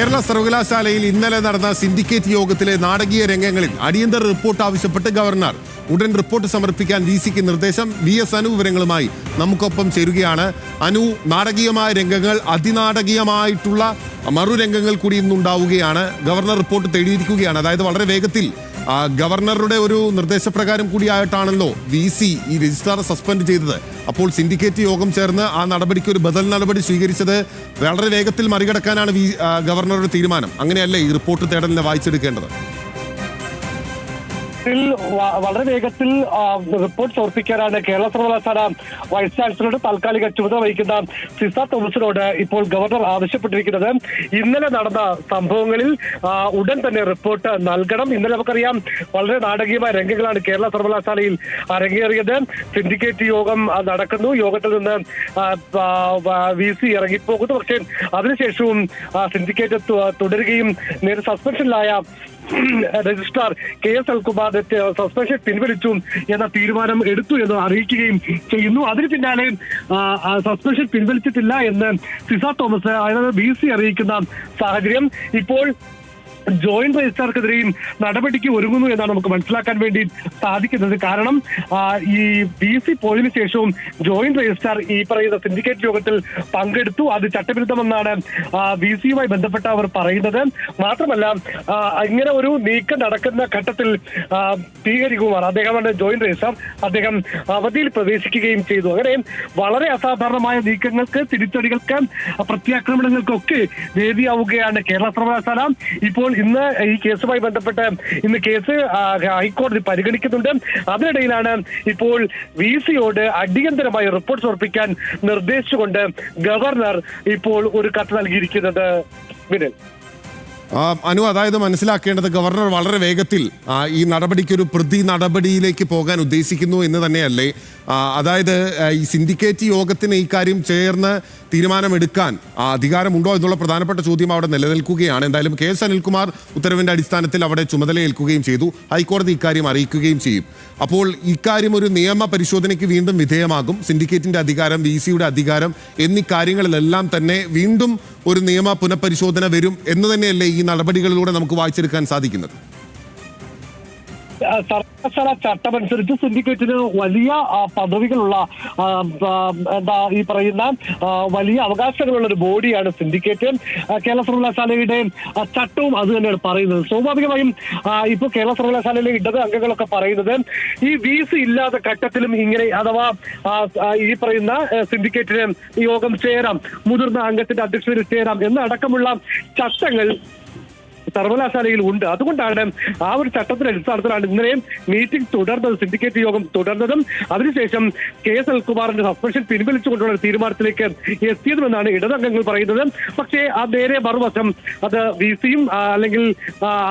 കേരള സർവകലാശാലയിൽ ഇന്നലെ നടന്ന സിൻഡിക്കേറ്റ് യോഗത്തിലെ നാടകീയ രംഗങ്ങളിൽ അടിയന്തര റിപ്പോർട്ട് ആവശ്യപ്പെട്ട് ഗവർണർ. ഉടൻ റിപ്പോർട്ട് സമർപ്പിക്കാൻ VC-ക്ക് നിർദ്ദേശം. VS അനു വിവരങ്ങളുമായി നമുക്കൊപ്പം ചേരുകയാണ്. അനു, നാടകീയമായ രംഗങ്ങൾ, അതിനാടകീയമായിട്ടുള്ള മറുരംഗങ്ങൾ കൂടി ഇന്നുണ്ടാവുകയാണ്. Governor report തേടിയിരിക്കുകയാണ്. അതായത് വളരെ വേഗത്തിൽ ഗവർണറുടെ ഒരു നിർദ്ദേശപ്രകാരം കൂടിയായിട്ടാണല്ലോ VC ഈ രജിസ്ട്രാറെ സസ്പെൻഡ് ചെയ്തത്. അപ്പോൾ സിൻഡിക്കേറ്റ് യോഗം ചേർന്ന് ആ നടപടിക്ക് ഒരു ബദൽ നടപടി സ്വീകരിച്ചത് വളരെ വേഗത്തിൽ മറികടക്കാനാണ് ഗവർണറുടെ തീരുമാനം. അങ്ങനെയല്ലേ ഈ റിപ്പോർട്ട് തേടലിനെ വായിച്ചെടുക്കേണ്ടത്? വളരെ വേഗത്തിൽ റിപ്പോർട്ട് സമർപ്പിക്കാനാണ് കേരള സർവകലാശാല വൈസ് ചാൻസലറുടെ താൽക്കാലിക ചുമതല വഹിക്കുന്ന സിസ തോമസിനോട് ഇപ്പോൾ ഗവർണർ ആവശ്യപ്പെട്ടിരിക്കുന്നത്. ഇന്നലെ നടന്ന സംഭവങ്ങളിൽ ഉടൻ തന്നെ റിപ്പോർട്ട് നൽകണം. ഇന്നലെ നമുക്കറിയാം വളരെ നാടകീയമായ രംഗങ്ങളാണ് കേരള സർവകലാശാലയിൽ അരങ്ങേറിയത്. സിൻഡിക്കേറ്റ് യോഗം നടക്കുന്നു. യോഗത്തിൽ നിന്ന് VC ഇറങ്ങിപ്പോകുന്നു. പക്ഷേ അതിനുശേഷവും സിൻഡിക്കേറ്റ് തുടരുകയും നേരെ സസ്പെൻഷനിലായ രജിസ്ട്രാർ KS അനിൽകുമാറിന്റെ സസ്പെൻഷൻ പിൻവലിച്ചു എന്ന തീരുമാനം എടുത്തു എന്ന് അറിയിക്കുകയും ചെയ്യുന്നു. അതിന് പിന്നാലെ സസ്പെൻഷൻ പിൻവലിച്ചിട്ടില്ല എന്ന് സിസ തോമസ് അതായത് VC അറിയിക്കുന്ന സാഹചര്യം. ഇപ്പോൾ ജോയിന്റ് രജിസ്ട്രാർക്കെതിരെയും നടപടിക്ക് ഒരുങ്ങുന്നു എന്നാണ് നമുക്ക് മനസ്സിലാക്കാൻ വേണ്ടി സാധിക്കുന്നത്. കാരണം ഈ VC പോയതിനു ശേഷവും ജോയിന്റ് രജിസ്ട്രാർ ഈ പറയുന്ന സിൻഡിക്കേറ്റ് യോഗത്തിൽ പങ്കെടുത്തു. അത് ചട്ടവിരുദ്ധമെന്നാണ് VC-യുമായി ബന്ധപ്പെട്ട അവർ പറയുന്നത്. മാത്രമല്ല ഇങ്ങനെ ഒരു നീക്കം നടക്കുന്ന ഘട്ടത്തിൽ P. ഹരികുമാർ, അദ്ദേഹമാണ് ജോയിന്റ് രജിസ്ട്രാർ, അദ്ദേഹം അവധിയിൽ പ്രവേശിക്കുകയും ചെയ്തു. അങ്ങനെ വളരെ അസാധാരണമായ നീക്കങ്ങൾക്ക്, തിരിച്ചടികൾക്ക്, പ്രത്യാക്രമണങ്ങൾക്കൊക്കെ വേദിയാവുകയാണ് കേരള സർവകലാശാല. ഇപ്പോൾ ഇന്ന് ഈ കേസുമായി ബന്ധപ്പെട്ട് ഇന്ന് കേസ് ഹൈക്കോടതി പരിഗണിക്കുന്നുണ്ട്. അതിനിടയിലാണ് ഇപ്പോൾ VC-യോട് അടിയന്തരമായി റിപ്പോർട്ട് സമർപ്പിക്കാൻ നിർദ്ദേശിച്ചുകൊണ്ട് ഗവർണർ ഇപ്പോൾ ഒരു കത്ത് നൽകിയിരിക്കുന്നത്. വിനൽ, അനു, അതായത് മനസ്സിലാക്കേണ്ടത് ഗവർണർ വളരെ വേഗത്തിൽ ഈ നടപടിക്കൊരു പ്രതി നടപടിയിലേക്ക് പോകാൻ ഉദ്ദേശിക്കുന്നു എന്ന് തന്നെയല്ലേ? അതായത് ഈ സിൻഡിക്കേറ്റ് യോഗത്തിന് ഈ കാര്യം ചേർന്ന് തീരുമാനമെടുക്കാൻ അധികാരമുണ്ടോ എന്നുള്ള പ്രധാനപ്പെട്ട ചോദ്യം അവിടെ നിലനിൽക്കുകയാണ്. എന്തായാലും KS അനിൽകുമാർ ഉത്തരവിന്റെ അടിസ്ഥാനത്തിൽ അവിടെ ചുമതലയേൽക്കുകയും ചെയ്തു. ഹൈക്കോടതി ഇക്കാര്യം അറിയിക്കുകയും ചെയ്യും. അപ്പോൾ ഇക്കാര്യം ഒരു നിയമ പരിശോധനയ്ക്ക് വീണ്ടും വിധേയമാകും. സിൻഡിക്കേറ്റിന്റെ അധികാരം, VC-യുടെ അധികാരം എന്നീ കാര്യങ്ങളിലെല്ലാം തന്നെ വീണ്ടും ഒരു നിയമ പുനഃപരിശോധന വരും എന്ന് തന്നെയല്ലേ ഈ നടപടികളിലൂടെ നമുക്ക് വായിച്ചെടുക്കാൻ സാധിക്കുന്നത്? സർവകലാശാല ചട്ടമനുസരിച്ച് സിൻഡിക്കേറ്റിന് വലിയ പദവികളുള്ള ഈ പറയുന്ന വലിയ അവകാശങ്ങളുള്ള ഒരു ബോഡിയാണ് സിൻഡിക്കേറ്റ്. കേരള സർവകലാശാലയുടെ ചട്ടവും അത് തന്നെയാണ് പറയുന്നത്. സ്വാഭാവികമായും ഇപ്പോൾ കേരള സർവകലാശാലയിലെ ഇടത് അംഗങ്ങളൊക്കെ പറയുന്നത് ഈ VC ഇല്ലാത്ത ഘട്ടത്തിലും ഇങ്ങനെ അഥവാ ഈ പറയുന്ന സിൻഡിക്കേറ്റിന് യോഗം ചേരാം, മുതിർന്ന അംഗത്തിന്റെ അധ്യക്ഷതയിൽ ചേരാം എന്നടക്കമുള്ള ചട്ടങ്ങൾ സർവകലാശാലയിൽ ഉണ്ട്. അതുകൊണ്ടാണ് ആ ഒരു ചട്ടത്തിന്റെ അടിസ്ഥാനത്തിലാണ് ഇന്നലെയും മീറ്റിംഗ് തുടർന്നത്, സിൻഡിക്കേറ്റ് യോഗം തുടർന്നതും. അതിനുശേഷം KS അനിൽകുമാറിന്റെ സസ്പെൻഷൻ പിൻവലിച്ചുകൊണ്ടുള്ള തീരുമാനത്തിലേക്ക് എത്തിയതുമെന്നാണ് ഇടതംഗങ്ങൾ പറയുന്നത്. പക്ഷേ ആ നേരെ മറുവശം അത് VC-യും അല്ലെങ്കിൽ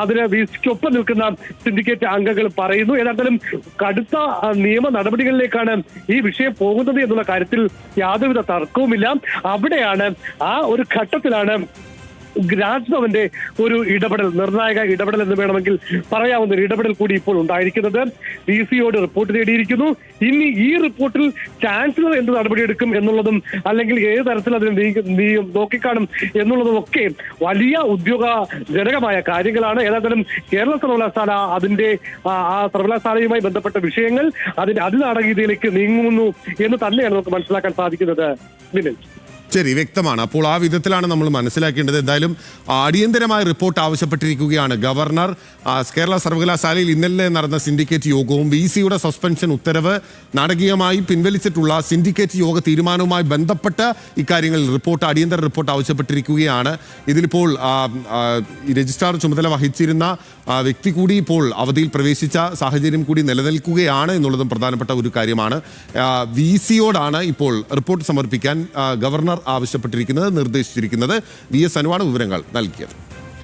അതിന് VC-ക്കൊപ്പം നിൽക്കുന്ന സിൻഡിക്കേറ്റ് അംഗങ്ങൾ പറയുന്നു. ഏതായാലും കടുത്ത നിയമ നടപടികളിലേക്കാണ് ഈ വിഷയം പോകുന്നത് എന്നുള്ള കാര്യത്തിൽ യാതൊരുവിധ തർക്കവുമില്ല. അവിടെയാണ് ആ ഒരു ഘട്ടത്തിലാണ് രാജ്ഭവന്റെ ഒരു ഇടപെടൽ, നിർണായക ഇടപെടൽ എന്ന് വേണമെങ്കിൽ പറയാവുന്ന ഒരു ഇടപെടൽ കൂടി ഇപ്പോൾ ഉണ്ടായിരിക്കുന്നത്. VC-യോട് റിപ്പോർട്ട് തേടിയിരിക്കുന്നു. ഇനി ഈ റിപ്പോർട്ടിൽ ചാൻസലർ എന്ത് നടപടിയെടുക്കും എന്നുള്ളതും അല്ലെങ്കിൽ ഏത് തരത്തിൽ അതിനെ നോക്കിക്കാണും എന്നുള്ളതും ഒക്കെ വലിയ ഉദ്യോഗജനകമായ കാര്യങ്ങളാണ്. ഏതായാലും കേരള സർവകലാശാല അതിന്റെ ആ സർവകലാശാലയുമായി ബന്ധപ്പെട്ട വിഷയങ്ങൾ അതിന്റെ അതിനാടകീയതയിലേക്ക് നീങ്ങുന്നു എന്ന് തന്നെയാണ് നമുക്ക് മനസ്സിലാക്കാൻ സാധിക്കുന്നത്. വിനൽ, ശരി, വ്യക്തമാണ്. അപ്പോൾ ആ വിധത്തിലാണ് നമ്മൾ മനസ്സിലാക്കേണ്ടത്. എന്തായാലും അടിയന്തരമായ റിപ്പോർട്ട് ആവശ്യപ്പെട്ടിരിക്കുകയാണ് ഗവർണർ. കേരള സർവകലാശാലയിൽ ഇന്നലെ നടന്ന സിൻഡിക്കേറ്റ് യോഗവും VC-യുടെ സസ്പെൻഷൻ ഉത്തരവ് നാടകീയമായി പിൻവലിച്ചിട്ടുള്ള സിൻഡിക്കേറ്റ് യോഗ തീരുമാനവുമായി ബന്ധപ്പെട്ട് ഇക്കാര്യങ്ങളിൽ അടിയന്തര റിപ്പോർട്ട് ആവശ്യപ്പെട്ടിരിക്കുകയാണ്. ഇതിലിപ്പോൾ രജിസ്ട്രാർ ചുമതല വഹിച്ചിരുന്ന വ്യക്തി കൂടി ഇപ്പോൾ അവധിയിൽ പ്രവേശിച്ച സാഹചര്യം കൂടി നിലനിൽക്കുകയാണ് എന്നുള്ളതും പ്രധാനപ്പെട്ട ഒരു കാര്യമാണ്. VC-യോടാണ് ഇപ്പോൾ റിപ്പോർട്ട് സമർപ്പിക്കാൻ ഗവർണർ ആവശ്യപ്പെട്ടിരിക്കുന്നത്, നിർദ്ദേശിച്ചിരിക്കുന്നത്. VS അനുവാണ് വിവരങ്ങൾ നൽകിയത്.